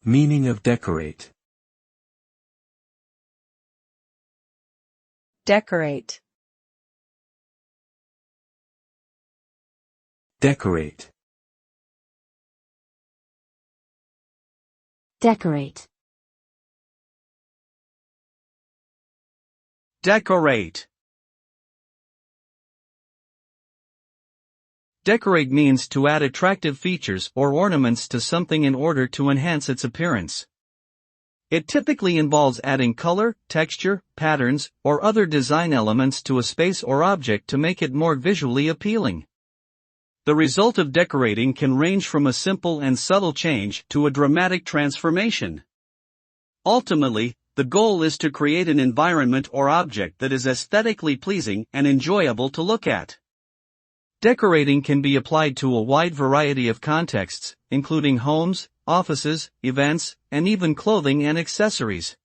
Meaning of decorate. Decorate. Decorate. Decorate. Decorate. Decorate means to add attractive features or ornaments to something in order to enhance its appearance. It typically involves adding color, texture, patterns, or other design elements to a space or object to make it more visually appealing. The result of decorating can range from a simple and subtle change to a dramatic transformation. Ultimately, the goal is to create an environment or object that is aesthetically pleasing and enjoyable to look at. Decorating can be applied to a wide variety of contexts, including homes, offices, events, and even clothing and accessories.